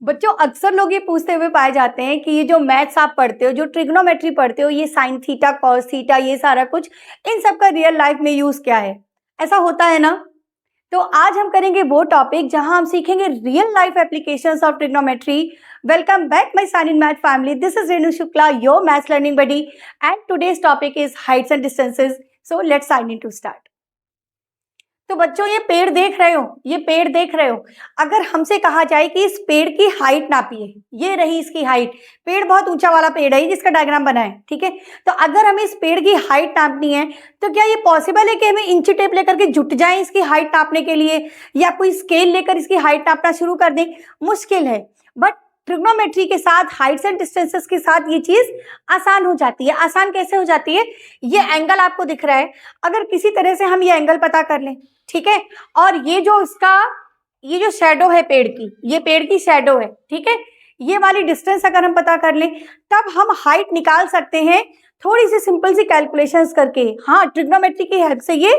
बच्चों अक्सर लोग ये पूछते हुए पाए जाते हैं कि ये जो मैथ्स आप पढ़ते हो, जो ट्रिग्नोमेट्री पढ़ते हो, ये साइन थीटा कॉस थीटा ये सारा कुछ, इन सब का रियल लाइफ में यूज क्या है? ऐसा होता है ना? तो आज हम करेंगे वो टॉपिक जहां हम सीखेंगे real life applications of trigonometry. Welcome back my son in math family, this is Renu Shukla, your maths learning buddy, and today's topic is heights and distances. So let's sign in to start. तो बच्चों ये पेड़ देख रहे हो, ये पेड़ देख रहे हो। अगर हमसे कहा जाए कि इस पेड़ की हाइट नापिए, ये रही इसकी हाइट। पेड़ बहुत ऊंचा वाला पेड़ है जिसका डायग्राम बना है, ठीक है। तो अगर हमें इस पेड़ की हाइट नापनी है तो क्या ये पॉसिबल है कि हमें इंची टेप लेकर के जुट जाए इसकी हाइट नापने के लिए, या कोई स्केल लेकर इसकी हाइट नापना शुरू कर दें? मुश्किल है। बट ट्रिग्नोमेट्री के साथ, हाइट्स एंड डिस्टेंसेस के साथ ये चीज आसान हो जाती है। आसान कैसे हो जाती है? ये एंगल आपको दिख रहा है, अगर किसी तरह से हम ये एंगल पता कर लें, ठीक है, और ये जो इसका ये जो शेडो है पेड़ की, ये पेड़ की शेडो है, ठीक है, ये वाली डिस्टेंस अगर हम पता कर लें तब हम हाइट निकाल सकते हैं थोड़ी सी सिंपल सी कैलकुलेशंस करके। हाँ, ट्रिग्नोमेट्री की हेल्प से ये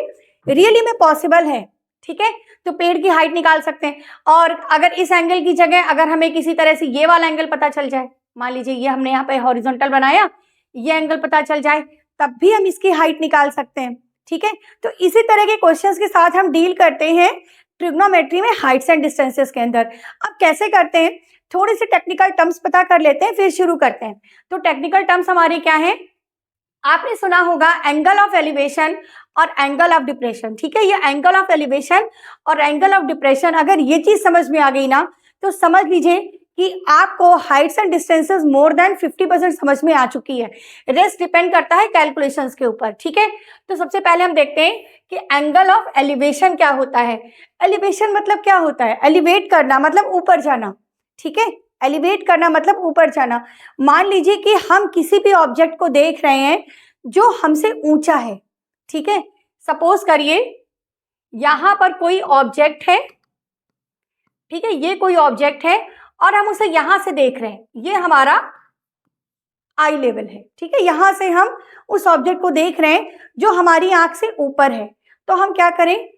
रियली में पॉसिबल है, ठीक है। तो पेड़ की हाइट निकाल सकते हैं, और अगर इस एंगल की जगह अगर हमें किसी तरह से ये वाला एंगल पता चल जाए, मान लीजिए ये हमने यहाँ पे हॉरिजॉन्टल बनाया, ये एंगल पता चल जाए, तब भी हम इसकी हाइट निकाल सकते हैं, ठीक है। तो इसी तरह के क्वेश्चंस के साथ हम डील करते हैं ट्रिग्नोमेट्री में हाइट्स एंड डिस्टेंसेस के अंदर। अब कैसे करते हैं, थोड़े से टेक्निकल टर्म्स पता कर लेते हैं, फिर शुरू करते हैं। तो टेक्निकल टर्म्स हमारे क्या हैं? आपने सुना होगा एंगल ऑफ एलिवेशन और एंगल ऑफ डिप्रेशन, ठीक है। ये एंगल ऑफ एलिवेशन और एंगल ऑफ डिप्रेशन, अगर ये चीज समझ में आ गई ना तो समझ लीजिए कि आपको Heights and distances more than 50% समझ में आ चुकी है। रेस्ट डिपेंड करता है कैलकुलेशंस के ऊपर, ठीक है। तो सबसे पहले हम देखते हैं कि एंगल ऑफ एलिवेशन क्या होता है। एलिवेशन मतलब क्या होता है? एलिवेट करना मतलब ऊपर जाना, ठीक है। एलिवेट करना मतलब ऊपर जाना। मान लीजिए कि हम किसी भी ऑब्जेक्ट को देख रहे हैं जो हमसे ऊंचा है, ठीक है। सपोज करिए यहां पर कोई ऑब्जेक्ट है, ठीक है, ये कोई ऑब्जेक्ट है और हम उसे यहां से देख रहे हैं, ये हमारा आई लेवल है, ठीक है। यहां से हम उस ऑब्जेक्ट को देख रहे हैं जो हमारी आंख से ऊपर है। तो हम क्या करें,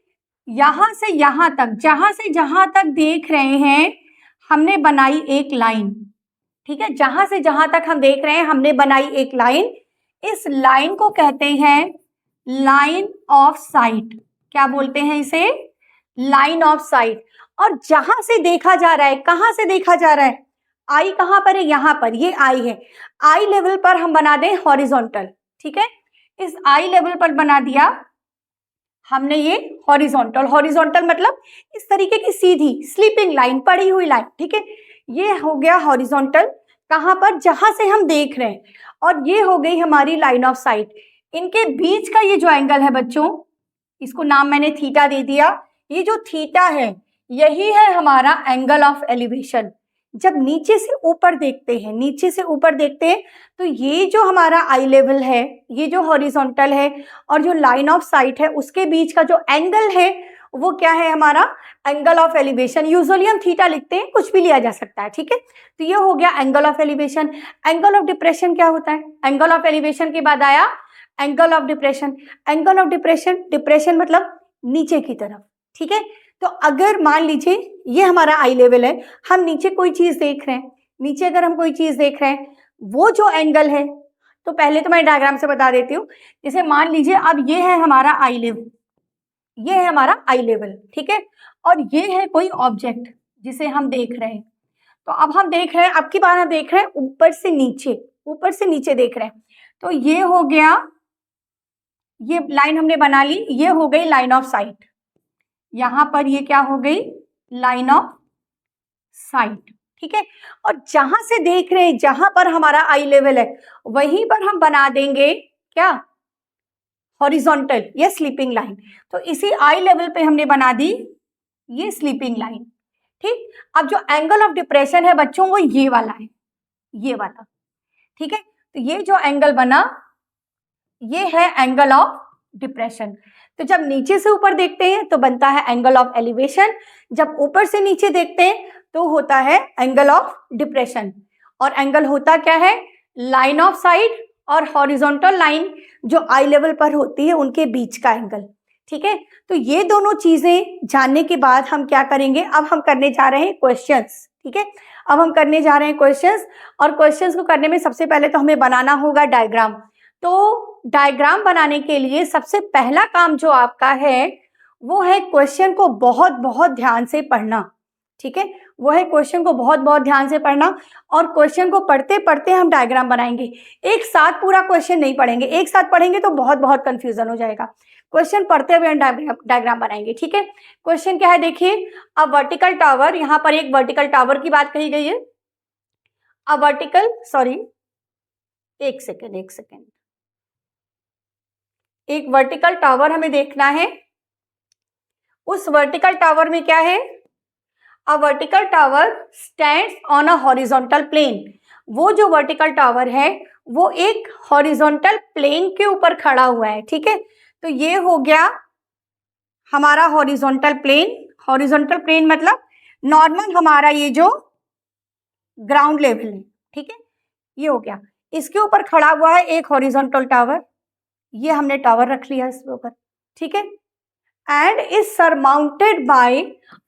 यहां से यहां तक, जहां से जहां तक देख रहे हैं हमने बनाई एक लाइन, ठीक है। जहां से जहां तक हम देख रहे हैं हमने बनाई एक लाइन। इस लाइन को कहते हैं लाइन ऑफ साइट। क्या बोलते हैं इसे? Line of site. और जहां से देखा जा रहा है, कहां से देखा जा रहा है? आई कहां पर है? यहां पर, ये आई है। आई लेवल पर हम बना दें हॉरिजॉन्टल, ठीक है। इस आई लेवल पर बना दिया हमने ये हॉरिजॉन्टल। हॉरिजॉन्टल मतलब इस तरीके की सीधी स्लीपिंग लाइन, पड़ी हुई लाइन, ठीक है। ये हो गया हॉरिजॉन्टल, कहां पर? जहां से हम देख रहे हैं। और ये हो गई हमारी लाइन ऑफ साइट। इनके बीच का ये जो एंगल है बच्चों, इसको नाम मैंने थीटा दे दिया। ये जो थीटा है यही है हमारा एंगल ऑफ एलिवेशन। जब नीचे से ऊपर देखते हैं, नीचे से ऊपर देखते हैं तो ये जो हमारा आई लेवल है, ये जो हॉरिजॉन्टल है और जो लाइन ऑफ साइट है, उसके बीच का जो एंगल है वो क्या है? हमारा एंगल ऑफ एलिवेशन। यूजुअली हम थीटा लिखते हैं, कुछ भी लिया जा सकता है, ठीक है। तो ये हो गया angle of elevation. Angle of depression क्या होता है? एंगल ऑफ एलिवेशन के बाद आया angle of depression. Angle of depression, depression मतलब नीचे की तरफ, ठीक है। तो अगर मान लीजिए ये हमारा आई लेवल है, हम नीचे कोई चीज देख रहे हैं, नीचे अगर हम कोई चीज देख रहे हैं, वो जो एंगल है, तो पहले तो मैं डायग्राम से बता देती हूँ। जैसे मान लीजिए अब ये है हमारा आई लेवल, ये है हमारा आई लेवल, ठीक है। और ये है कोई ऑब्जेक्ट जिसे हम देख रहे हैं। तो अब हम देख रहे हैं, अब की बार हम देख रहे हैं ऊपर से नीचे, ऊपर से नीचे देख रहे हैं। तो ये हो गया, ये लाइन हमने बना ली, ये हो गई लाइन ऑफ साइट। यहां पर ये क्या हो गई? लाइन ऑफ साइट, ठीक है। और जहां से देख रहे हैं, जहां पर हमारा आई लेवल है, वहीं पर हम बना देंगे क्या? हॉरिजॉन्टल या स्लीपिंग लाइन। तो इसी आई लेवल पे हमने बना दी ये स्लीपिंग लाइन, ठीक। अब जो एंगल ऑफ डिप्रेशन है बच्चों वो ये वाला है, ये वाला, ठीक है। तो ये जो एंगल बना ये है एंगल ऑफ डिप्रेशन। तो जब नीचे से ऊपर देखते हैं तो बनता है एंगल ऑफ एलिवेशन, जब ऊपर से नीचे देखते हैं तो होता है एंगल ऑफ डिप्रेशन। और एंगल होता क्या है? लाइन ऑफ साइट और हॉरिजॉन्टल लाइन जो आई लेवल पर होती है उनके बीच का एंगल, ठीक है। तो ये दोनों चीजें जानने के बाद हम क्या करेंगे, अब हम करने जा रहे हैं क्वेश्चंस, ठीक है, अब हम करने जा रहे हैं क्वेश्चंस, और क्वेश्चंस को करने में सबसे पहले तो हमें बनाना होगा डायग्राम। तो डायग्राम बनाने के लिए सबसे पहला काम जो आपका है वो है क्वेश्चन को बहुत बहुत ध्यान से पढ़ना। ठीक है, वो है क्वेश्चन को बहुत बहुत ध्यान से पढ़ना, और क्वेश्चन को पढ़ते पढ़ते हम डायग्राम बनाएंगे। एक साथ पूरा क्वेश्चन नहीं पढ़ेंगे, एक साथ पढ़ेंगे तो बहुत बहुत कंफ्यूजन हो जाएगा। क्वेश्चन पढ़ते हुए हम डायग्राम बनाएंगे। ठीक है, क्वेश्चन क्या है देखिए, अ वर्टिकल टावर, यहाँ पर एक वर्टिकल टावर की बात कही गई है। अ वर्टिकल, सॉरी एक सेकेंड, एक वर्टिकल टावर हमें देखना है। उस वर्टिकल टावर में क्या है, a vertical tower stands on a horizontal plane. वो जो वर्टिकल टावर है वो एक हॉरिजॉन्टल प्लेन के ऊपर खड़ा हुआ है। ठीक है, तो ये हो गया हमारा हॉरिजॉन्टल प्लेन। हॉरिजॉन्टल प्लेन मतलब नॉर्मल हमारा ये जो ग्राउंड लेवल है। ठीक है, ये हो गया, इसके ऊपर खड़ा हुआ है एक हॉरिजॉन्टल टावर, ये हमने टावर रख लिया इसके ऊपर। ठीक है, and is surmounted by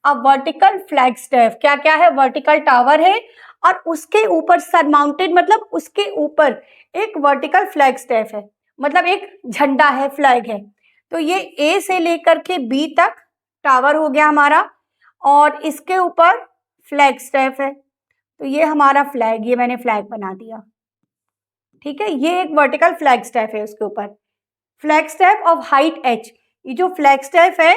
a vertical flag staff. क्या क्या है, वर्टिकल टावर है और उसके ऊपर सरमाउंटेड मतलब उसके ऊपर एक वर्टिकल फ्लैग स्टेफ है, मतलब एक झंडा है, फ्लैग है। तो ये ए से लेकर के बी तक टावर हो गया हमारा, और इसके ऊपर फ्लैग स्टेफ है। तो ये हमारा फ्लैग, ये मैंने फ्लैग बना दिया। ठीक है, ये एक वर्टिकल फ्लैग स्टेफ है उसके ऊपर। Flag staff of height h, ये जो फ्लैग स्टेफ है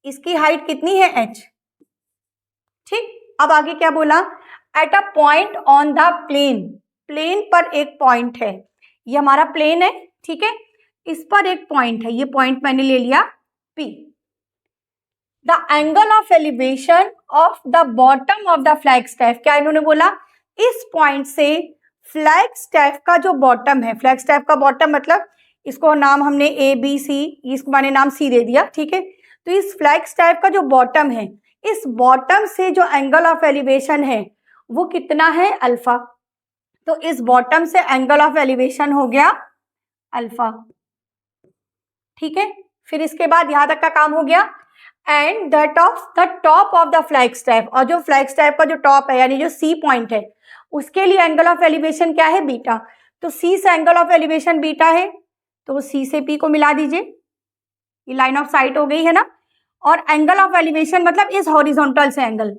इसकी हाइट कितनी है h। ठीक, अब आगे क्या बोला, at a point on the plane, plane पर एक पॉइंट है, ये हमारा प्लेन है। ठीक है, इस पर एक पॉइंट है, ये पॉइंट मैंने ले लिया P। The angle of elevation of the bottom of the flag staff, क्या इन्होंने बोला, इस पॉइंट से फ्लैग स्टेफ का जो बॉटम है, फ्लैग स्टेफ का बॉटम मतलब इसको नाम हमने ए बी सी, इसको मैंने नाम सी दे दिया। ठीक है, तो इस फ्लैग स्टेफ का जो बॉटम है, इस बॉटम से जो एंगल ऑफ एलिवेशन है वो कितना है, अल्फा। तो इस बॉटम से एंगल ऑफ एलिवेशन हो गया अल्फा। ठीक है, फिर इसके बाद यहां तक का काम हो गया, and that of the top of the flag staff, और जो फ्लैग स्टेफ का जो टॉप है यानी जो सी पॉइंट है उसके लिए एंगल ऑफ एलिवेशन क्या है, बीटा। तो सी से एंगल ऑफ एलिवेशन बीटा है, तो सी से पी को मिला दीजिए, ये लाइन ऑफ साइट हो गई है ना। और एंगल ऑफ एलिवेशन मतलब इस हॉरिजॉन्टल से एंगल,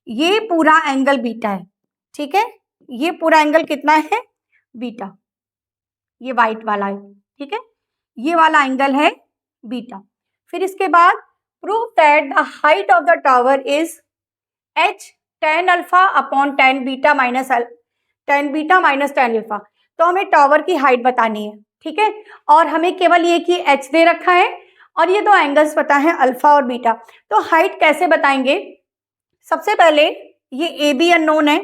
ये पूरा एंगल बीटा है। ठीक है, ये पूरा एंगल कितना है, बीटा, ये वाइट वाला है। ठीक है, ये वाला एंगल है बीटा। फिर इसके बाद prove that the height of the tower is h tan alpha upon tan beta minus tan alpha. तो हमें टावर की हाइट बतानी है। ठीक है, और हमें केवल ये कि h दे रखा है और ये दो एंगल्स पता है अल्फा और बीटा। तो हाइट कैसे बताएंगे, सबसे पहले ये ए बी अननोन है,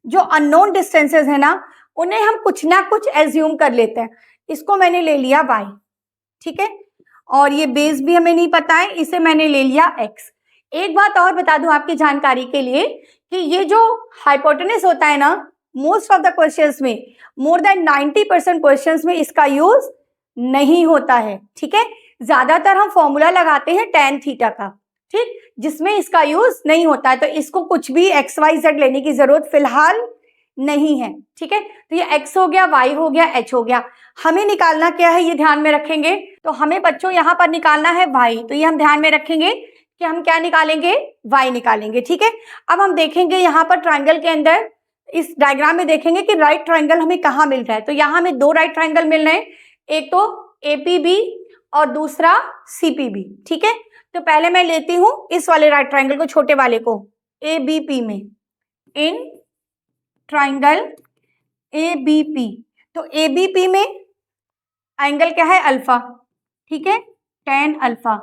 जो अननोन डिस्टेंसेस है ना उन्हें हम कुछ ना कुछ एज्यूम कर लेते हैं। इसको मैंने ले लिया y। ठीक है, और ये बेस भी हमें नहीं पता है, इसे मैंने ले लिया x। एक बात और बता दूं आपकी जानकारी के लिए कि ये जो हाइपोटेनस होता है ना, मोस्ट ऑफ द क्वेश्चंस में, मोर देन 90% क्वेश्चंस में इसका यूज नहीं होता है। ठीक है, ज्यादातर हम फॉर्मूला लगाते हैं tan थीटा का, ठीक, जिसमें इसका यूज नहीं होता है। तो इसको कुछ भी एक्स वाई जेड लेने की जरूरत फिलहाल नहीं है। ठीक है, तो ये x हो गया, y हो गया, h हो गया। हमें निकालना क्या है, ये ध्यान में रखेंगे। तो हमें बच्चों यहाँ पर निकालना है y, तो ये हम ध्यान में रखेंगे कि हम क्या निकालेंगे, y निकालेंगे। ठीक है, अब हम देखेंगे यहाँ पर ट्राइंगल के अंदर, इस डायग्राम में देखेंगे कि राइट ट्राइंगल हमें कहाँ मिल रहा है। तो यहाँ हमें दो राइट ट्राइंगल मिल रहे हैं, एक तो APB और दूसरा CPB। ठीक है, तो पहले मैं लेती हूँ इस वाले राइट ट्राइंगल को, छोटे वाले को, ABP में, इन ट्राइंगल ABP। तो ABP में एंगल क्या है, अल्फा। ठीक है, tan अल्फा,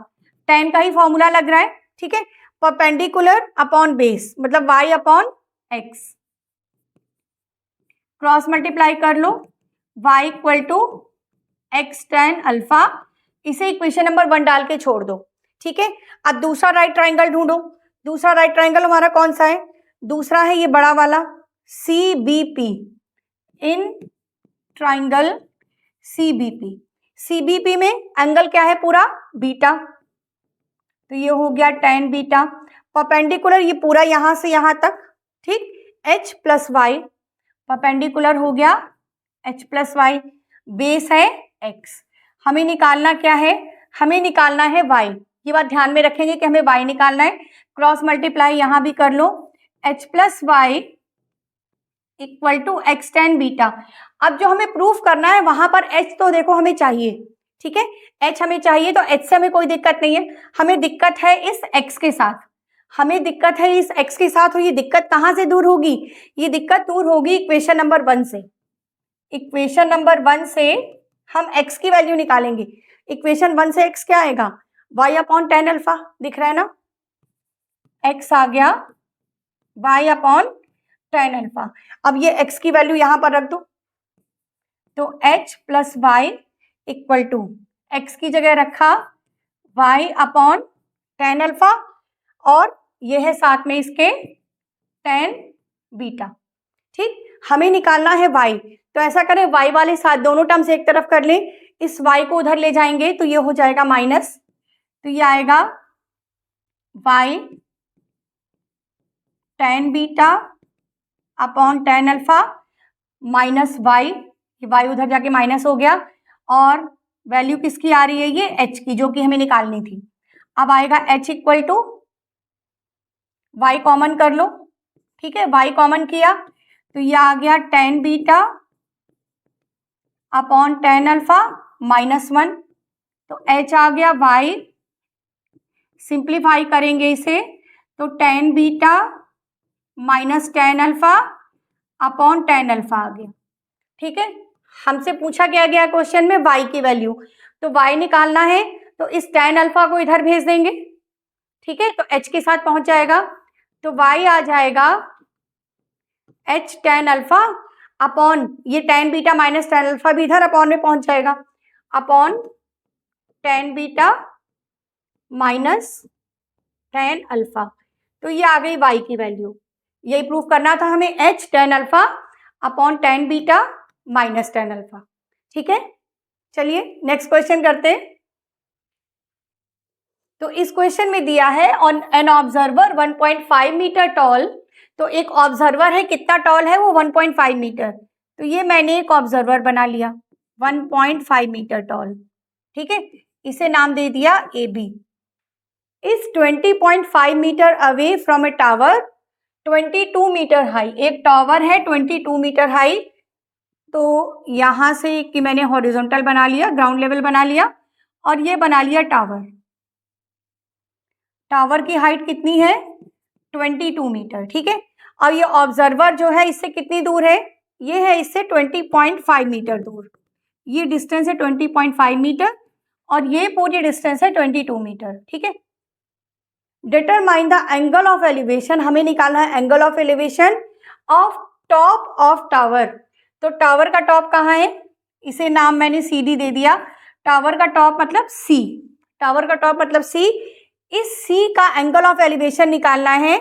tan का ही फॉर्मूला लग रहा है। ठीक है, परपेंडिकुलर अपॉन बेस मतलब y upon x, cross multiply कर लो, y equal to x tan alpha, इसे इक्वेशन नंबर 1 डाल के छोड़ दो। ठीक है, अब दूसरा राइट ट्राइंगल ढूंढो। दूसरा राइट ट्राइंगल हमारा कौन सा है, दूसरा है ये बड़ा वाला CBP, in triangle CBP। CBP में एंगल क्या है, पूरा बीटा, तो ये हो गया tan बीटा। परपेंडिकुलर ये पूरा यहाँ से यहाँ तक, ठीक, h प्लस वाई, परपेंडिकुलर हो गया h प्लस वाई, बेस है x, हमें निकालना क्या है, हमें निकालना है y, ये बात ध्यान में रखेंगे कि हमें y निकालना है, क्रॉस मल्टीप्लाई यहाँ भी कर लो, h plus y equal to x tan beta. अब जो हमें प्रूफ करना है वहां पर h तो देखो हमें चाहिए, ठीक है, h हमें चाहिए, तो h से हमें कोई दिक्कत नहीं है, हमें दिक्कत है इस x के साथ, हमें दिक्कत है इस x के साथ, और ये दिक्कत कहाँ से दूर होगी, ये दिक्कत दूर होगी इक्वेशन नंबर 1 से। इक्वेशन नंबर 1 से हम x की वैल्यू निकालेंगे, इक्वेशन 1 से x क्या आएगा, y अपॉन टेन अल्फा, दिख रहा है ना, x आ गया y अपॉन टेन अल्फा। अब ये x की वैल्यू यहां पर रख दो, तो h plus y equal to x की जगह रखा y अपॉन टेन अल्फा, और ये है साथ में इसके टेन बीटा, ठीक, हमें निकालना है y, तो ऐसा करें y वाले साथ दोनों टर्म्स एक तरफ कर लें, इस y को उधर ले जाएंगे तो ये हो जाएगा माइनस, तो ये आएगा y tan beta upon ten alpha minus y, y उधर जाके माइनस हो गया, और वैल्यू किसकी आ रही है, ये h की, जो कि हमें निकालनी थी। अब आएगा h equal to y common कर लो, ठीक है, y कॉमन किया तो ये आ गया ten beta upon ten alpha minus one, तो h आ गया y, सिंप्लीफाई करेंगे इसे तो ten beta minus ten alpha upon ten alpha आ गया, ठीक है। हमसे पूछा क्या गया क्वेश्चन में y की वैल्यू, तो y निकालना है, तो इस टेन अल्फा को इधर भेज देंगे, ठीक है, तो h के साथ पहुंच जाएगा, तो y आ जाएगा h टेन अल्फा अपॉन ये ten beta minus ten alpha भी इधर अपॉन में पहुंच जाएगा, upon ten beta minus ten alpha, तो ये आ गई y की वैल्यू। यही प्रूफ करना था हमें, h ten alpha upon ten beta minus ten alpha, ठीक है। चलिए नेक्स्ट क्वेश्चन करते हैं। तो इस क्वेश्चन में दिया है on an observer 1.5 metre tall, तो एक ऑब्जर्वर है, कितना टॉल है वो 1.5 मीटर, तो ये मैंने एक ऑब्जर्वर बना लिया 1.5 मीटर टॉल, ठीक है, इसे नाम दे दिया A B, is 20.5 metre away from a tower 22 metre high, एक टावर है 22 मीटर हाई, तो यहां से कि मैंने हॉरिजॉन्टल बना लिया, ग्राउंड लेवल बना लिया, और ये बना लिया टावर, टावर की हाइट कितनी है 22 मीटर, ठीक है, और ये ऑब्जर्वर जो है इससे कितनी दूर है, ये है इससे 20.5 मीटर दूर, ये डिस्टेंस है 20.5 मीटर, और ये पूरी डिस्टेंस है 22 मीटर, ठीक है। Determine the angle of elevation, हमें निकालना है angle of elevation of top of tower, तो टावर का टॉप कहाँ है, इसे नाम मैंने सी डी दे दिया, टावर का टॉप मतलब सी, टावर का टॉप मतलब सी, इस सी का एंगल ऑफ एलिवेशन निकालना है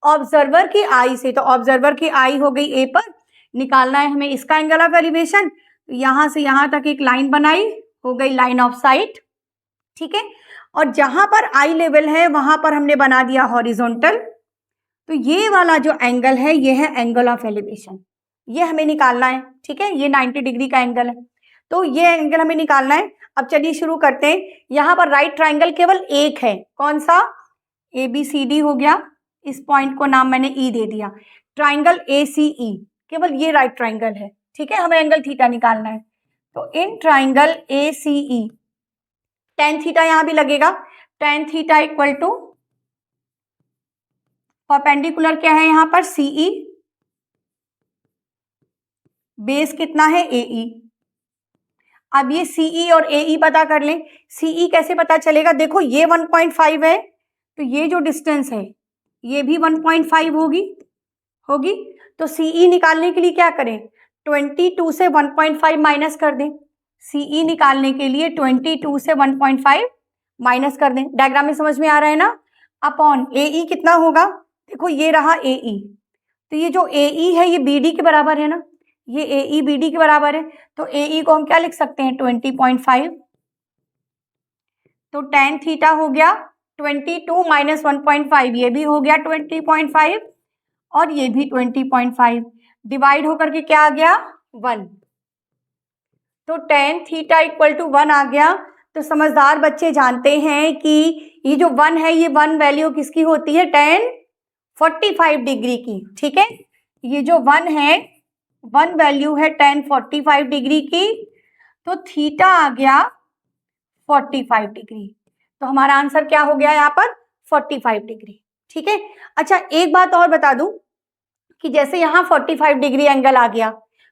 ऑब्जर्वर की आई से, तो ऑब्जर्वर की आई हो गई ए पर, निकालना है हमें इसका एंगल ऑफ एलिवेशन, तो यहां से यहां तक एक लाइन बनाई, हो गई लाइन ऑफ साइट, ठीक है, और जहां पर आई लेवल है वहां पर हमने बना दिया हॉरिजॉन्टल, तो ये वाला जो एंगल है ये है एंगल ऑफ एलिवेशन, ये हमें निकालना है, ठीक है, ये 90 डिग्री का एंगल है, तो ये एंगल हमें निकालना है। अब चलिए शुरू करते हैं, यहाँ पर राइट ट्राइंगल केवल एक है, कौन सा, ए बी सी डी हो गया, इस पॉइंट को नाम मैंने ई दे दिया, ट्राइंगल ए सी ई, केवल ये राइट ट्राइंगल है, ठीक है, हमें एंगल थीटा निकालना है, तो in triangle A C E tan theta यहाँ भी लगेगा, tan theta equal to perpendicular क्या है यहाँ पर सीई, बेस कितना है एई, अब ये सीई और एई पता कर लें, सीई कैसे पता चलेगा, देखो ये 1.5 है, तो ये जो डिस्टेंस है ये भी 1.5 होगी, तो सीई निकालने के लिए क्या करें, 22 से 1.5 माइनस कर दें, सीई निकालने के लिए 22 से 1.5 माइनस कर दें, डायग्राम में समझ में आ रहा है ना, अपॉन एई कितना होगा, देखो ये रहा एई, तो ये जो एई है ये बीडी के बराबर है ना, ये एई बीडी के बराबर है, तो एई को हम क्या लिख सकते हैं 20.5, तो टेन थीटा हो गया 22 माइनस 1.5, ये भी हो गया 20.5 और ये भी 20.5, डिवाइड होकर के क्या आ गया 1, तो tan थीटा इक्वल टू 1 आ गया। तो समझदार बच्चे जानते हैं कि ये जो 1 है, ये 1 वैल्यू किसकी होती है, tan 45 डिग्री की, ठीक है। ये जो 1 है, 1 वैल्यू है tan 45 डिग्री की, तो थीटा आ गया 45 डिग्री, तो हमारा आंसर क्या हो गया यहाँ पर 45 डिग्री, ठीक है। अच्छा, एक बात और बता दूं कि जैसे यहाँ 45 डिग्री एंगल आ गया,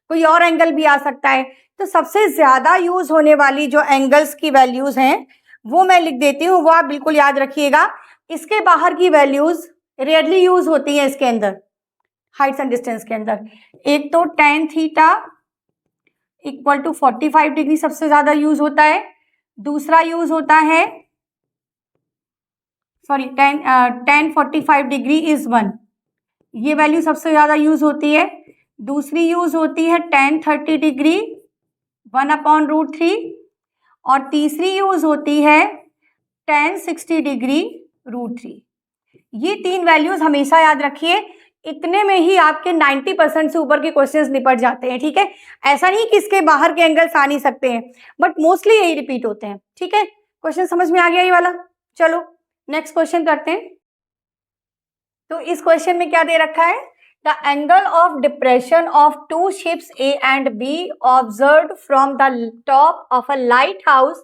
कोई और एंगल भी आ सकता है, तो सबसे ज्यादा यूज होने वाली जो एंगल्स की वैल्यूज हैं वो मैं लिख देती हूँ, वो आप बिल्कुल याद रखिएगा। इसके बाहर की वैल्यूज रेयरली यूज होती हैं इसके अंदर, हाइट्स एंड डिस्टेंस के अंदर। एक तो tan theta equal to 45 degree सबसे ज्यादा यूज होता है, दूसरा यूज होता है tan 45 डिग्री इज 1, ये वैल्यू सबसे ज्यादा यूज होती है। दूसरी यूज होती है tan 30 डिग्री 1/√3, और तीसरी यूज होती है tan 60 डिग्री √3। ये 3 वैल्यूज हमेशा याद रखिए, इतने में ही आपके 90% से ऊपर के क्वेश्चंस निपट जाते हैं, ठीक है। ऐसा नहीं कि इसके बाहर के एंगल्स आ नहीं सकते हैं, बट मोस्टली यही रिपीट होते हैं, ठीक है। क्वेश्चन समझ में आ गया ये वाला। चलो नेक्स्ट क्वेश्चन करते हैं। तो इस क्वेश्चन में क्या दे रखा है, the angle of depression of 2 ships A and B observed from the top of a lighthouse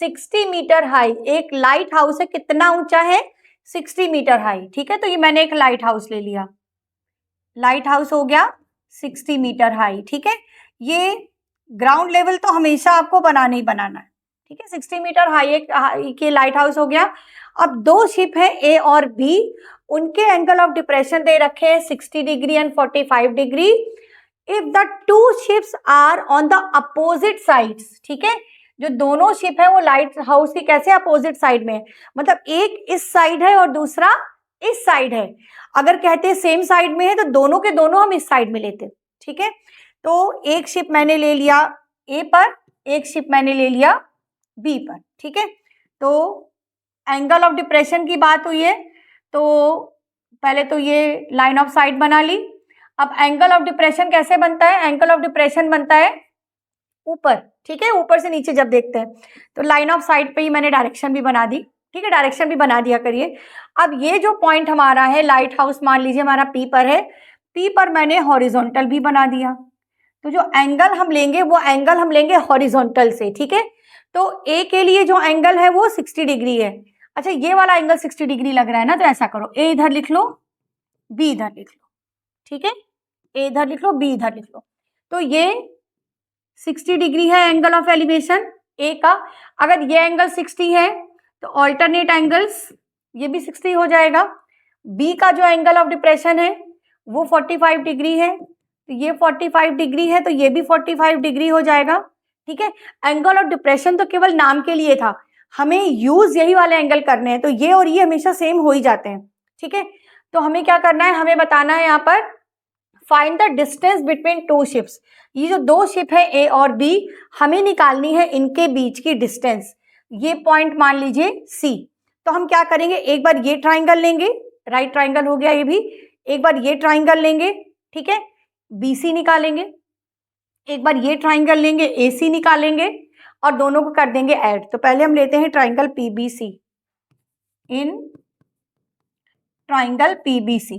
60 metre high. एक लाइट हाउस है, कितना ऊंचा है 60 मीटर हाई, ठीक है। तो ये मैंने एक लाइट हाउस ले लिया, लाइट हाउस हो गया 60 मीटर हाई, ठीक है। ये ग्राउंड लेवल तो हमेशा आपको बनाना ही बनाना है, ठीक है। 60 मीटर हाई एक लाइट हाउस हो गया। अब 2 शिप है A और B, उनके एंगल ऑफ डिप्रेशन दे रखे हैं 60 degree and 45 degree. If the 2 ships are on the opposite sides, ठीक है। जो दोनों शिप है वो लाइट हाउस की कैसे अपोजिट साइड में है, मतलब एक इस साइड है और दूसरा इस साइड है। अगर कहते हैं सेम साइड में है तो दोनों के दोनों हम इस साइड में लेते, ठीक है। तो एक शिप मैंने ले लिया A पर, एक शिप मैंने ले लिया B पर, ठीक है। तो एंगल ऑफ डिप्रेशन की बात हुई है, तो पहले तो ये लाइन ऑफ साइट बना ली। अब एंगल ऑफ डिप्रेशन कैसे बनता है, एंगल ऑफ डिप्रेशन बनता है ऊपर, ठीक है। ऊपर से नीचे जब देखते हैं तो लाइन ऑफ साइट पे ही मैंने डायरेक्शन भी बना दी, ठीक है, डायरेक्शन भी बना दिया करिए। अब ये जो पॉइंट हमारा है लाइट हाउस, मान लीजिए हमारा P पर है, P पर मैंने हॉरिजॉन्टल भी बना दिया, तो जो एंगल हम लेंगे वो एंगल हम लेंगे हॉरिजॉन्टल से, ठीक है। तो A के लिए जो एंगल है वो 60 डिग्री है। अच्छा, ये वाला एंगल 60 डिग्री लग रहा है ना, तो ऐसा करो, A इधर लिख लो, B इधर लिख लो, ठीक है। A इधर लिख लो, B इधर लिख लो। तो ये 60 डिग्री है एंगल ऑफ एलिवेशन A का। अगर ये एंगल 60 है तो ऑल्टरनेट एंगल्स ये भी 60 हो जाएगा। B का जो एंगल ऑफ डिप्रेशन है वो 45 डिग्री है, तो ये 45 डिग्री है, तो ये भी 45 डिग्री हो जाएगा, ठीक है। एंगल ऑफ डिप्रेशन तो केवल नाम के लिए था, हमें यूज यही वाले एंगल करने हैं, तो ये और ये हमेशा सेम हो ही जाते हैं, ठीक है। तो हमें क्या करना है, हमें बताना है यहाँ पर find the distance between 2 ships. ये जो 2 शिप है A और B, हमें निकालनी है इनके बीच की डिस्टेंस। ये पॉइंट मान लीजिए C, तो हम क्या करेंगे, एक बार ये ट्राइंगल लेंगे, राइट ट्राइंगल हो गया ये भी, एक बार ये ट्राइंगल लेंगे, ठीक है, BC निकालेंगे, एक बार ये ट्राइंगल लेंगे AC निकालेंगे, और दोनों को कर देंगे ऐड। तो पहले हम लेते हैं triangle PBC। In triangle PBC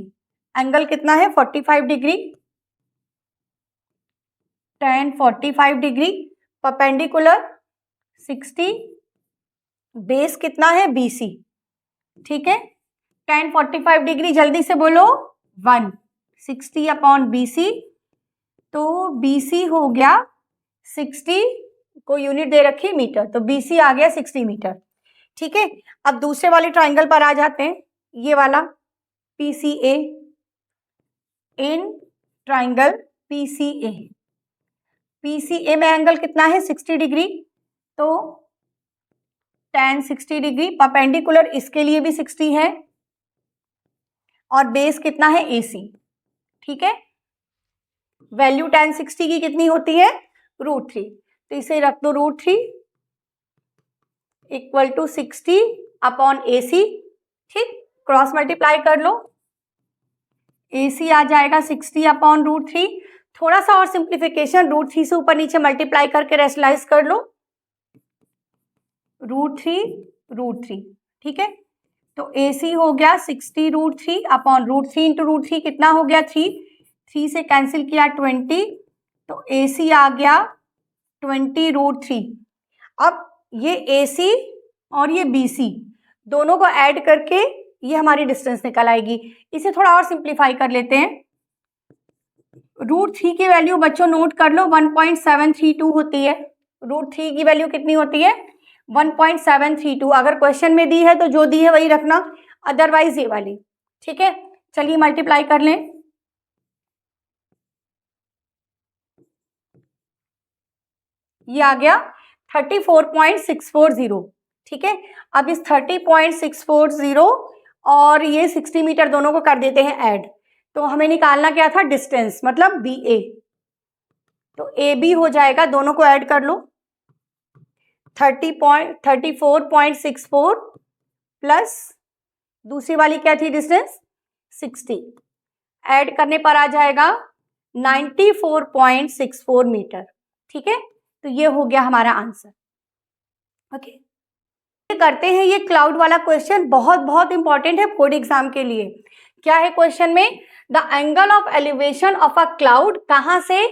angle कितना है 45 degree, tan 45 degree, perpendicular 60, base कितना है BC, ठीक है। tan 45 डिग्री जल्दी से बोलो 1, 60 अपॉन BC, तो BC हो गया 60 को यूनिट दे रखी मीटर, तो BC आ गया 60 मीटर, ठीक है। अब दूसरे वाले ट्राइंगल पर आ जाते हैं, ये वाला PCA। In triangle PCA, PCA में एंगल कितना है 60 डिग्री, तो tan 60 डिग्री, परपेंडिकुलर इसके लिए भी 60 है, और बेस कितना है AC, ठीक है। वैल्यू tan 60 की कितनी होती है √3, तो इसे रख दो √3 इक्वल टू 60 अपॉन AC, ठीक, क्रॉस मल्टीप्लाई कर लो, AC आ जाएगा 60/√3। थोड़ा सा और सिंप्लीफिकेशन, √3 से ऊपर नीचे मल्टीप्लाई करके रेशनलाइज कर लो, √3, ठीक है। तो AC हो गया 60√3/√3 इंटू √3 कितना हो गया 3 से कैंसिल किया 20, तो AC आ गया 20√3। अब ये AC और ये BC दोनों को ऐड करके ये हमारी डिस्टेंस निकल आएगी। इसे थोड़ा और सिंप्लीफाई कर लेते हैं। √3 की वैल्यू बच्चों नोट कर लो 1.732 होती है। √3 की वैल्यू कितनी होती है 1.732। अगर क्वेश्चन में दी है तो जो दी है वही रखना, अदरवाइज ये वाली, ठीक है। चलिए मल्टीप्लाई कर लें, ये आ गया 34.640, ठीक है। अब इस 30.640 और ये 60 मीटर दोनों को कर देते हैं ऐड, तो हमें निकालना क्या था डिस्टेंस, मतलब BA। तो AB हो जाएगा, दोनों को ऐड कर लो, 34.64 प्लस दूसरी वाली क्या थी डिस्टेंस 60, ऐड करने पर आ जाएगा 94.64 मीटर, ठीक है। तो ये हो गया हमारा आंसर। ओके, करते हैं ये क्लाउड वाला क्वेश्चन, बहुत बहुत इंपॉर्टेंट है बोर्ड एग्जाम के लिए। क्या है क्वेश्चन में, the angle of elevation of a cloud, कहां से,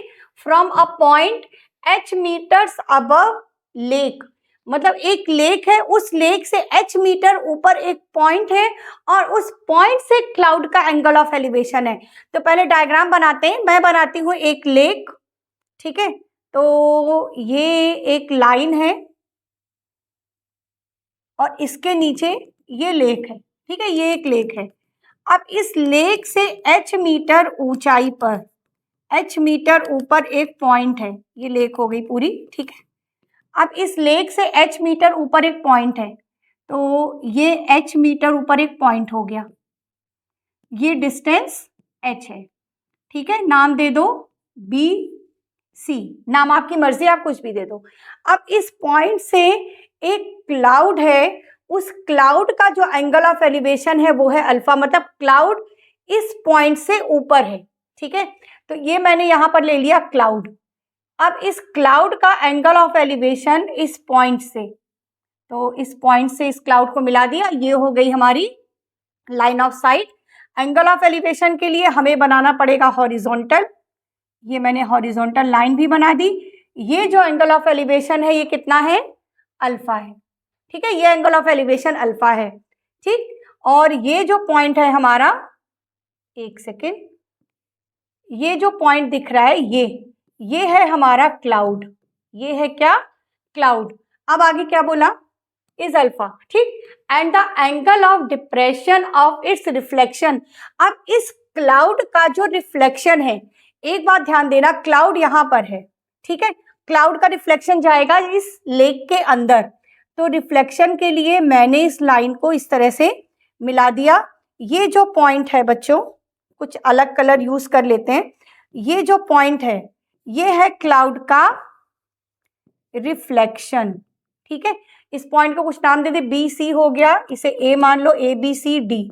from a point h metres above lake, मतलब एक लेक है, उस लेक से h मीटर ऊपर एक पॉइंट है और उस पॉइंट से क्लाउड का एंगल ऑफ एलिवेशन है। तो पहले डायग्राम बनाते हैं, मैं बनाती हूँ एक लेक, ठीक है। तो ये एक लाइन है और इसके नीचे ये लेक है, ठीक है, ये एक लेक है। अब इस लेक से h मीटर ऊंचाई पर, h मीटर ऊपर एक पॉइंट है, ये लेक हो गई पूरी, ठीक है। अब इस लेक से h मीटर ऊपर एक पॉइंट है, तो ये h मीटर ऊपर एक पॉइंट हो गया, ये डिस्टेंस h है, ठीक है। नाम दे दो BC, नाम आपकी मर्जी, आप कुछ भी दे दो। अब इस पॉइंट से एक क्लाउड है, उस क्लाउड का जो एंगल ऑफ एलिवेशन है वो है अल्फा, मतलब क्लाउड इस पॉइंट से ऊपर है, ठीक है। तो ये मैंने यहां पर ले लिया क्लाउड। अब इस क्लाउड का एंगल ऑफ एलिवेशन इस पॉइंट से, तो इस पॉइंट से इस क्लाउड को मिला दिया, ये हो गई हमारी line of site. Angle of elevation के लिए हमें बनाना पड़ेगा हॉरिजॉन्टल, ये मैंने हॉरिजॉन्टल लाइन भी बना दी। ये जो एंगल ऑफ एलिवेशन है ये कितना है, अल्फा है, ठीक है, ये एंगल ऑफ एलिवेशन अल्फा है, ठीक। और ये जो पॉइंट है हमारा, एक सेकेंड, ये जो पॉइंट दिख रहा है ये है हमारा क्लाउड, ये है क्या क्लाउड। अब आगे क्या बोला, इज अल्फा, ठीक। And the angle of depression of its reflection, अब इस क्लाउड का जो रिफ्लेक्शन है, एक बात ध्यान देना, क्लाउड यहां पर है, ठीक है, क्लाउड का रिफ्लेक्शन जाएगा इस लेक के अंदर, तो रिफ्लेक्शन के लिए मैंने इस लाइन को इस तरह से मिला दिया। ये जो पॉइंट है बच्चों, कुछ अलग कलर यूज कर लेते हैं, ये जो पॉइंट है ये है क्लाउड का रिफ्लेक्शन, ठीक है। इस पॉइंट को कुछ नाम दे दे, BC हो गया, इसे A मान लो, ABCD,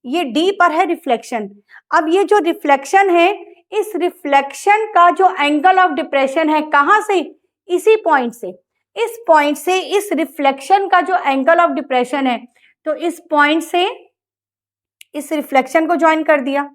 ये D पर है रिफ्लेक्शन। अब ये जो रिफ्लेक्शन है, इस रिफ्लेक्शन का जो एंगल ऑफ डिप्रेशन है, कहां से, इसी पॉइंट से, इस पॉइंट से इस रिफ्लेक्शन का जो एंगल ऑफ डिप्रेशन है, तो इस पॉइंट से इस रिफ्लेक्शन को ज्वाइन कर दिया।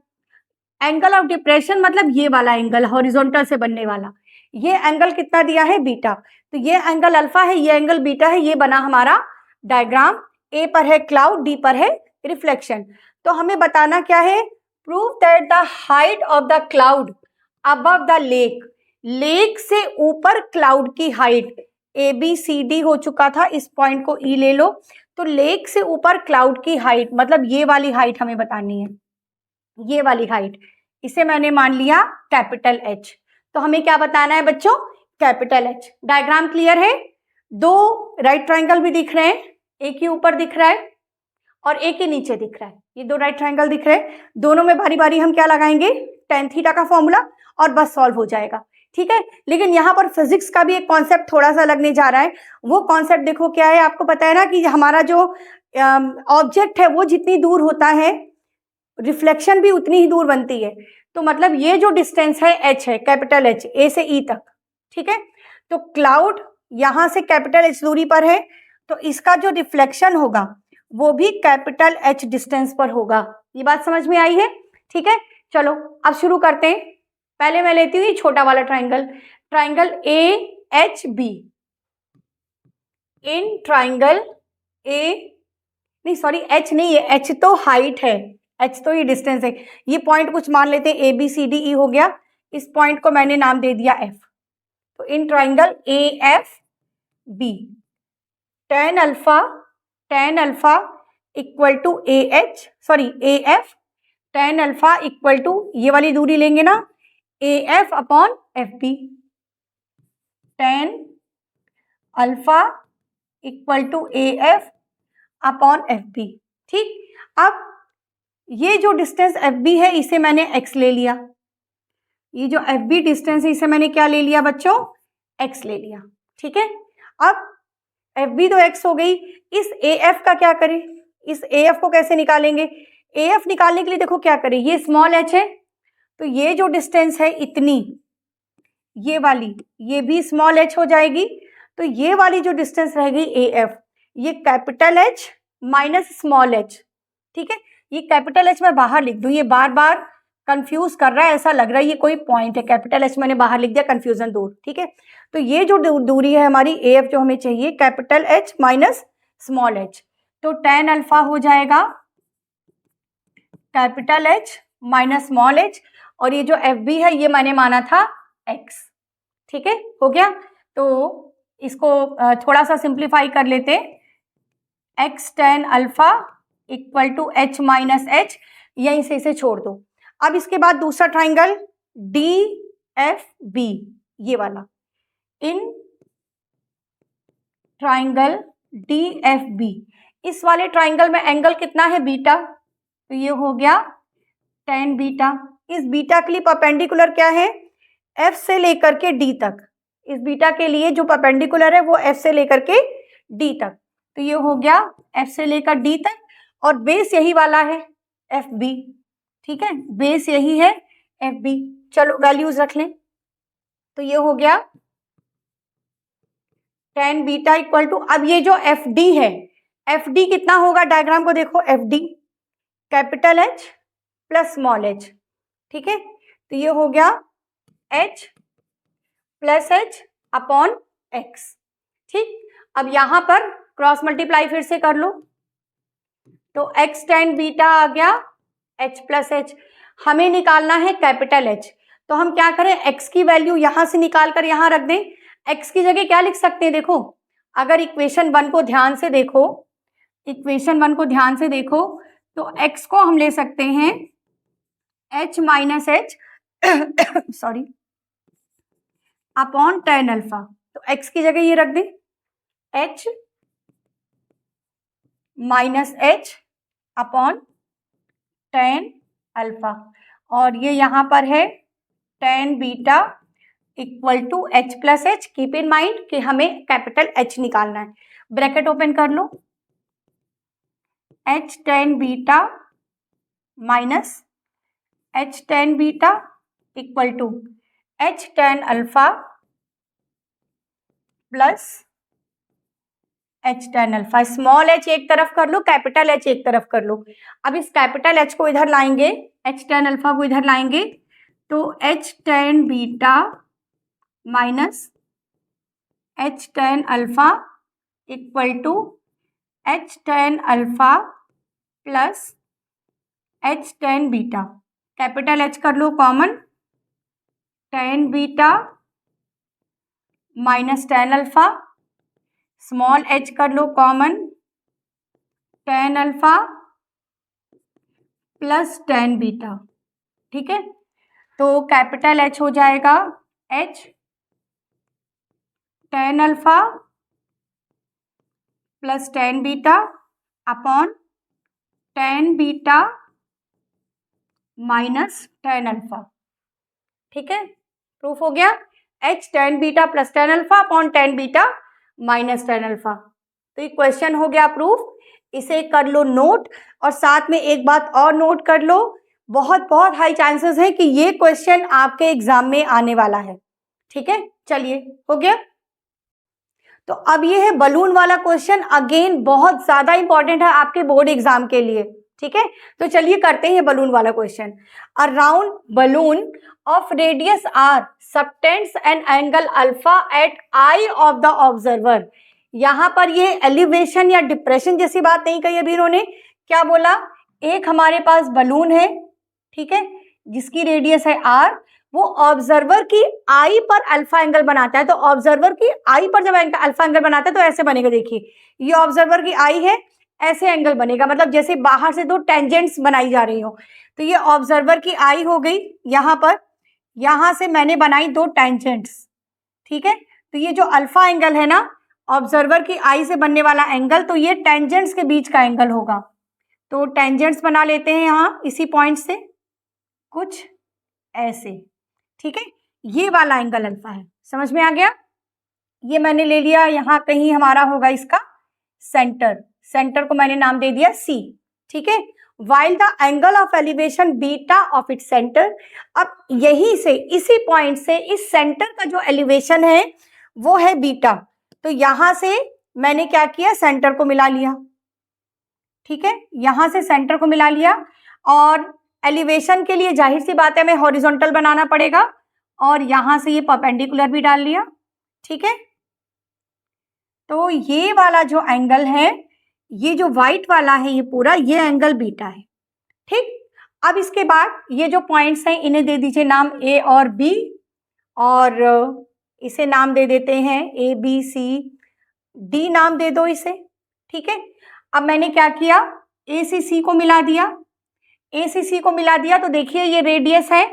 एंगल ऑफ डिप्रेशन मतलब ये वाला एंगल, हॉरिजॉन्टल से बनने वाला, ये एंगल कितना दिया है बीटा, तो ये एंगल अल्फा है, ये एंगल बीटा है, ये बना हमारा डायग्राम। A पर है क्लाउड, D पर है रिफ्लेक्शन। तो हमें बताना क्या है, prove that the height of the cloud above the lake, lake से ऊपर क्लाउड की हाइट, ABCD हो चुका था, इस पॉइंट को E ले लो, तो लेक से ऊपर क्लाउड की हाइट, मतलब ये वाली हाइट हमें बतानी है, ये वाली हाइट, इसे मैंने मान लिया कैपिटल H। तो हमें क्या बताना है बच्चों, कैपिटल H। डायग्राम क्लियर है, दो राइट ट्राइंगल भी दिख रहे हैं, एक ही ऊपर दिख रहा है और एक ही नीचे दिख रहा है, ये दो राइट ट्राइंगल दिख रहे हैं, दोनों में बारी बारी हम क्या लगाएंगे, tan थीटा का फॉर्मूला, और बस सॉल्व हो जाएगा, ठीक है। लेकिन यहाँ पर फिजिक्स का भी एक कॉन्सेप्ट थोड़ा सा लगने जा रहा है, वो कॉन्सेप्ट देखो क्या है, आपको पता है ना कि हमारा जो ऑब्जेक्ट है वो जितनी दूर होता है, रिफ्लेक्शन भी उतनी ही दूर बनती है। तो मतलब ये जो डिस्टेंस है h है, कैपिटल H, ए से ई तक, ठीक है। तो क्लाउड यहाँ से कैपिटल H दूरी पर है, तो इसका जो रिफ्लेक्शन होगा वो भी कैपिटल H डिस्टेंस पर होगा। ये बात समझ में आई है, ठीक है। चलो अब शुरू करते हैं। पहले मैं लेती हूँ छोटा वाला triangle, triangle AHB। In triangle H नहीं है, H तो हाइट है, H तो ये डिस्टेंस है। ये पॉइंट कुछ मान लेते हैं ABCDE हो गया, इस पॉइंट को मैंने नाम दे दिया F। तो in triangle AFB tan alpha equal to AF tan alpha equal to, ये वाली दूरी लेंगे ना, AF upon FB। tan alpha equal to AF upon FB, ठीक। अब ये जो डिस्टेंस FB है इसे मैंने x ले लिया, ये जो FB डिस्टेंस है इसे मैंने क्या ले लिया बच्चों, x ले लिया, ठीक है। अब FB तो x हो गई, इस AF का क्या करें, इस AF को कैसे निकालेंगे। AF निकालने के लिए देखो क्या करें, ये स्मॉल h है, तो ये जो डिस्टेंस है इतनी, ये वाली, ये भी स्मॉल h हो जाएगी। तो ये वाली जो डिस्टेंस रहेगी AF, ये capital H minus small h, ठीक है। ये कैपिटल H मैं बाहर लिख दूं, ये बार बार कंफ्यूज कर रहा है, ऐसा लग रहा है ये कोई पॉइंट है, कैपिटल H मैंने बाहर लिख दिया, कंफ्यूजन दूर, ठीक है। तो ये जो दूरी है हमारी AF जो हमें चाहिए, capital H minus small h, तो tan अल्फा हो जाएगा capital H minus small h, और ये जो FB है ये मैंने माना था x, ठीक है, हो गया। तो इसको थोड़ा सा सिंप्लीफाई कर लेते, x tan alpha equal to h minus h, यहीं से इसे छोड़ दो। अब इसके बाद दूसरा ट्राइंगल DFB, ये वाला, इन ट्राइंगल DFB, इस वाले ट्राइंगल में एंगल कितना है, बीटा, तो ये हो गया tan बीटा। इस बीटा के लिए परपेंडिकुलर क्या है, F से लेकर के D तक, इस बीटा के लिए जो परपेंडिकुलर है वो F से लेकर के D तक, तो ये हो गया F से लेकर D तक, और बेस यही वाला है FB, ठीक है, बेस यही है FB। चलो वैल्यूज रख लें, तो ये हो गया tan बीटा इक्वल टू, अब ये जो FD है, FD कितना होगा, डायग्राम को देखो, FD capital H plus small h, ठीक है। तो ये हो गया H plus H upon x, ठीक। अब यहां पर क्रॉस मल्टीप्लाई फिर से कर लो, तो x tan बीटा आ गया H प्लस H, हमें निकालना है कैपिटल H, तो हम क्या करें, x की वैल्यू यहां से निकाल कर यहां रख दें। x की जगह क्या लिख सकते हैं, देखो अगर इक्वेशन 1 को ध्यान से देखो, इक्वेशन 1 को ध्यान से देखो, तो x को हम ले सकते हैं h minus h sorry upon tan alpha, तो x की जगह ये रख दें, h minus h upon tan alpha, और ये यहां पर है tan beta equal to h plus h। Keep in mind कि हमें कैपिटल H निकालना है, ब्रैकेट ओपन कर लो, h tan beta minus h tan beta equal to h tan alpha plus h tan alpha. Small h एक तरफ कर लो, capital H एक तरफ कर लो। अब इस कैपिटल H को इधर लाएंगे, h tan अल्फा को इधर लाएंगे, तो h tan beta minus h tan alpha equal to h tan alpha plus h tan beta, capital H कर लो common, tan beta minus tan alpha, small h कर लो common, tan alpha plus tan beta, ठीक है। तो capital H हो जाएगा h tan alpha plus tan beta upon tan beta minus tan alpha, ठीक है, प्रूफ हो गया, h tan beta plus tan alpha upon tan beta minus tan alpha. तो ये क्वेश्चन हो गया प्रूफ। इसे कर लो नोट, और साथ में एक बात और नोट कर लो, बहुत बहुत हाई चांसेस है कि ये क्वेश्चन आपके एग्जाम में आने वाला है। ठीक है, चलिए हो गया। तो अब ये है बलून वाला क्वेश्चन, अगेन बहुत ज्यादा इंपॉर्टेंट है आपके बोर्ड एग्जाम के लिए। ठीक है, तो चलिए करते हैं बलून वाला question. A round balloon of radius r subtends an angle alpha at eye of the observer. यहां पर ये एलिवेशन या डिप्रेशन जैसी बात नहीं कही अभी इन्होंने, क्या बोला, एक हमारे पास बलून है, ठीक है, जिसकी रेडियस है आर, वो ऑब्जर्वर की आई पर अल्फा एंगल बनाता है। तो ऑब्जर्वर की आई पर जब अल्फा एंगल बनाता है तो ऐसे बनेगा, देखिए ये ऑब्जर्वर की आई है, ऐसे एंगल बनेगा, मतलब जैसे बाहर से दो टेंजेंट्स बनाई जा रही हो। तो ये ऑब्जर्वर की आई हो गई यहां पर, यहां से मैंने बनाई दो टेंजेंट्स। ठीक है, तो ये जो अल्फा एंगल है ना, ऑब्जर्वर की आई से बनने वाला एंगल, तो ये टेंजेंट्स के बीच का एंगल होगा। तो टेंजेंट्स बना लेते हैं यहां इसी पॉइंट से कुछ ऐसे। ठीक है, ये वाला एंगल अल्फा है, समझ में आ गया। ये मैंने ले लिया, यहां कहीं हमारा होगा इसका सेंटर, सेंटर को मैंने नाम दे दिया सी। ठीक है, while the angle of elevation beta of it centre. अब यहीं से इसी पॉइंट से इस सेंटर का जो एलिवेशन है वो है बीटा। तो यहां से मैंने क्या किया, सेंटर को मिला लिया। ठीक है, यहां से सेंटर को मिला लिया, और एलिवेशन के लिए जाहिर सी बात है हमें हॉरिजॉन्टल बनाना पड़ेगा, और यहां से ये परपेंडिकुलर भी डाल लिया। ठीक है, तो ये वाला जो एंगल है, ये जो व्हाइट वाला है ये पूरा, ये एंगल बीटा है। ठीक, अब इसके बाद ये जो पॉइंट्स हैं इन्हें दे दीजिए नाम ए और बी, और इसे नाम दे देते हैं ए बी सी डी, नाम दे दो इसे। ठीक है, अब मैंने क्या किया, ए सी सी को मिला दिया, ए सी सी को मिला दिया, तो देखिए ये रेडियस है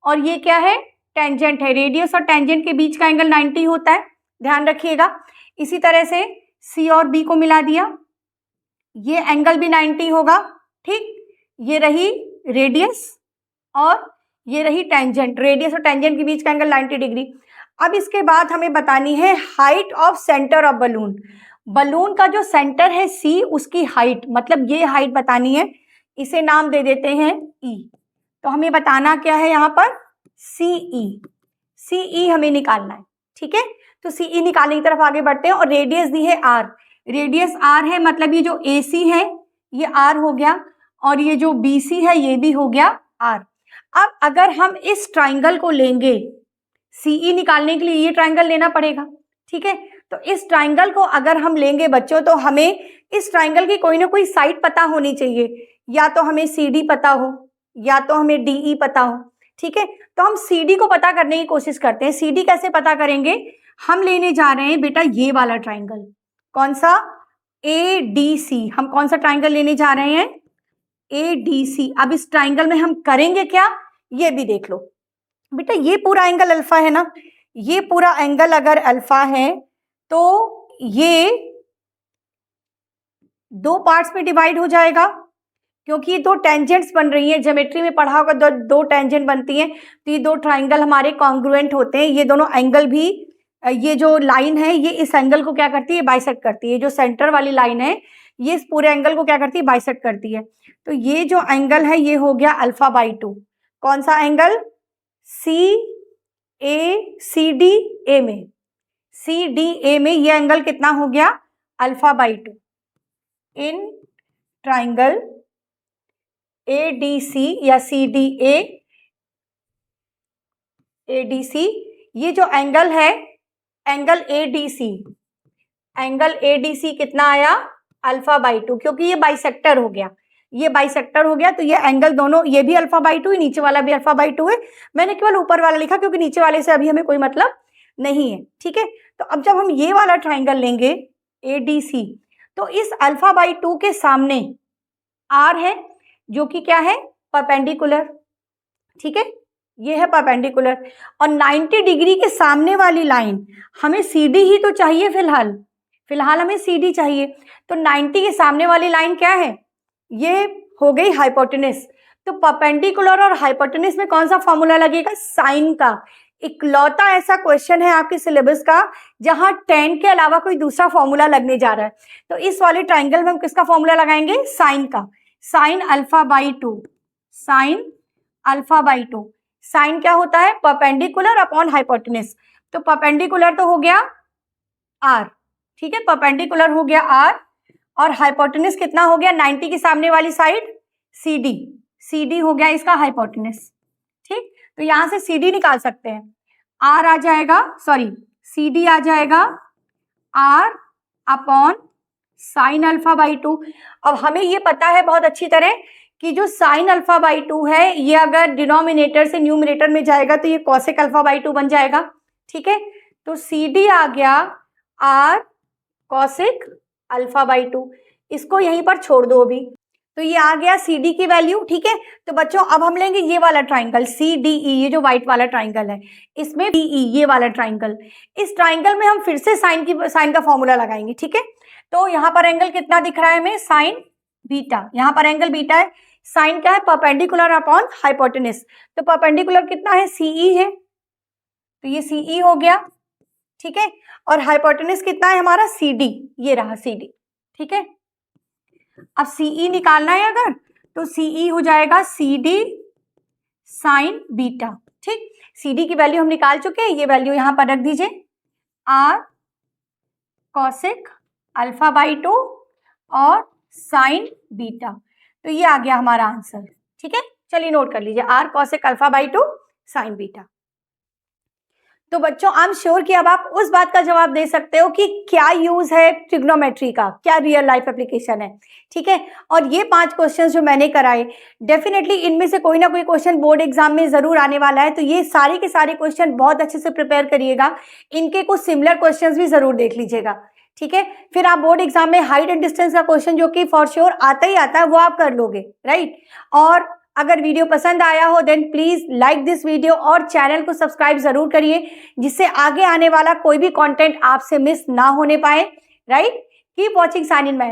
और ये क्या है, टेंजेंट है। रेडियस और टेंजेंट के बीच का एंगल 90 होता है, ध्यान रखिएगा। इसी तरह से सी और बी को मिला दिया, ये एंगल भी 90 होगा। ठीक, ये रही रेडियस और ये रही टेंजेंट, रेडियस और टेंजेंट के बीच का एंगल 90 डिग्री। अब इसके बाद हमें बतानी है height of centre of balloon. Balloon का जो सेंटर है सी, उसकी हाइट, मतलब ये हाइट बतानी है, इसे नाम दे देते हैं ई। तो हमें बताना क्या है यहाँ पर, सीई, सीई हमें निकालना है। ठीक है, तो सीई निकालने की तरफ आगे बढ़ते हैं, और रेडियस दी है आर, रेडियस आर है, मतलब ये जो ए सी है ये आर हो गया, और ये जो बी सी है ये भी हो गया आर। अब अगर हम इस ट्राइंगल को लेंगे, सीई निकालने के लिए ये ट्राइंगल लेना पड़ेगा। ठीक है, तो इस ट्राइंगल को अगर हम लेंगे बच्चों, तो हमें इस ट्राइंगल की कोई ना कोई साइड पता होनी चाहिए, या तो हमें सी डी पता हो, या तो हमें डी ई पता हो। ठीक है, तो हम सी डी को पता करने की कोशिश करते हैं। सी डी कैसे पता करेंगे, हम लेने जा रहे हैं बेटा ये वाला ट्राइंगल, कौन सा, ए डी सी। हम कौन सा ट्राइंगल लेने जा रहे हैं, ए डी सी। अब इस ट्राइंगल में हम करेंगे क्या, ये भी देख लो बेटा, ये पूरा एंगल अल्फा है ना, ये पूरा एंगल अगर अल्फा है तो ये दो पार्ट्स में डिवाइड हो जाएगा, क्योंकि ये दो टेंजेंट्स बन रही हैं। ज्योमेट्री में पढ़ा होगा दो टेंजेंट बनती हैं, तो ये दो ट्राइंगल हमारे कॉन्ग्रुएंट होते हैं। ये दोनों एंगल भी, ये जो लाइन है ये इस एंगल को क्या करती है, बाइसेक्ट करती है। जो सेंटर वाली लाइन है ये इस पूरे एंगल को क्या करती है, बाइसेक्ट करती है। तो ये जो एंगल है ये हो गया अल्फा बाई 2। कौन सा angle, C A, C D A में, सी डी ए में ये एंगल कितना हो गया, alpha by 2। In triangle A D C या C D A, A D सी, ये जो एंगल है angle A D C, angle A D C कितना आया, अल्फा बाई 2, क्योंकि ये बाइसेक्टर हो गया, ये बाइसेक्टर हो गया। तो ये एंगल दोनों, ये भी अल्फा बाई 2 है, नीचे वाला भी अल्फा बाई 2 है। मैंने केवल ऊपर वाला लिखा क्योंकि नीचे वाले से अभी हमें कोई मतलब नहीं है। ठीक है, तो अब जब हम ये वाला ट्राइंगल लेंगे ए डी सी, तो इस अल्फा बाई 2 के सामने आर है, जो कि क्या है, परपेंडिकुलर। ठीक है, ये है परपेंडिकुलर, और 90 डिग्री के सामने वाली लाइन, हमें सी डी ही तो चाहिए फिलहाल हमें सी डी चाहिए। तो 90 के सामने वाली लाइन क्या है, ये हो गई हाइपोटेनस। तो परपेंडिकुलर और हाइपोटेनस में कौन सा फॉर्मूला लगेगा, साइन का। इकलौता ऐसा क्वेश्चन है आपके सिलेबस का जहां tan के अलावा कोई दूसरा फॉर्मूला लगने जा रहा है। तो इस वाले ट्राइंगल में हम किसका फॉर्मूला लगाएंगे? साइन का, sine alpha by two, sine alpha by two. Sine क्या होता है? Perpendicular upon hypotenuse. तो परपेंडिकुलर तो हो गया r, ठीक है, परपेंडिकुलर हो गया r, और हाइपोटेन्यूज कितना हो गया? 90 के सामने वाली साइड CD, CD हो गया इसका हाइपोटेन्यूज। ठीक, तो यहां से CD निकाल सकते हैं, R आ जाएगा, सॉरी CD आ जाएगा R upon sine alpha by to. अब हमें ये पता है बहुत अच्छी तरह कि जो साइन अल्फा बाई टू है ये अगर डिनोमिनेटर से न्यूमरेटर में जाएगा तो ये कॉसेक अल्फा बाई टू बन जाएगा। ठीक है, तो CD आ गया R cosec alpha by to. इसको यहीं पर छोड़ दो अभी, तो ये आ गया CD की वैल्यू। ठीक है, तो बच्चों अब हम लेंगे ये वाला ट्राइंगल CDE, ये जो व्हाइट वाला ट्राइंगल है इसमें DE, ये वाला ट्राइंगल, इस ट्राइंगल में हम फिर से साइन का फॉर्मूला लगाएंगे। ठीक है, तो यहाँ पर एंगल कितना दिख रहा है हमें? साइन बीटा, यहाँ पर एंगल बीटा है। साइन क्या है? Perpendicular upon hypotenuse. तो परपेंडिकुलर कितना है? CE है, तो ये CE हो गया। ठीक है, और हाइपोटेन्यूज कितना है हमारा? CD, ये रहा CD। ठीक है, अब CE निकालना है अगर, तो CE हो जाएगा CD साइन बीटा। ठीक, CD की वैल्यू हम निकाल चुके हैं, ये वैल्यू यहां पर रख दीजिए, R cosec alpha by to और साइन बीटा। तो ये आ गया हमारा आंसर। ठीक है, चलिए नोट कर लीजिए, R cosec alpha by two sign beta. तो बच्चों आई एम श्योर कि अब आप उस बात का जवाब दे सकते हो कि क्या यूज है ट्रिग्नोमेट्री का, क्या रियल लाइफ एप्लीकेशन है। ठीक है, और ये 5 क्वेश्चंस जो मैंने कराए, डेफिनेटली इनमें से कोई ना कोई क्वेश्चन बोर्ड एग्जाम में जरूर आने वाला है। तो ये सारे के सारे क्वेश्चन बहुत अच्छे से प्रिपेयर करिएगा, इनके कुछ सिमिलर क्वेश्चन भी जरूर देख लीजिएगा। ठीक है, फिर आप बोर्ड एग्जाम में हाइट एंड डिस्टेंस का क्वेश्चन जो कि फॉर श्योर आता ही आता है वो आप कर लोगे, राइट। और अगर वीडियो पसंद आया हो then please like this video और चैनल को सब्सक्राइब जरूर करिए, जिससे आगे आने वाला कोई भी कंटेंट आपसे मिस ना होने पाए, right. Keep watching sign in math.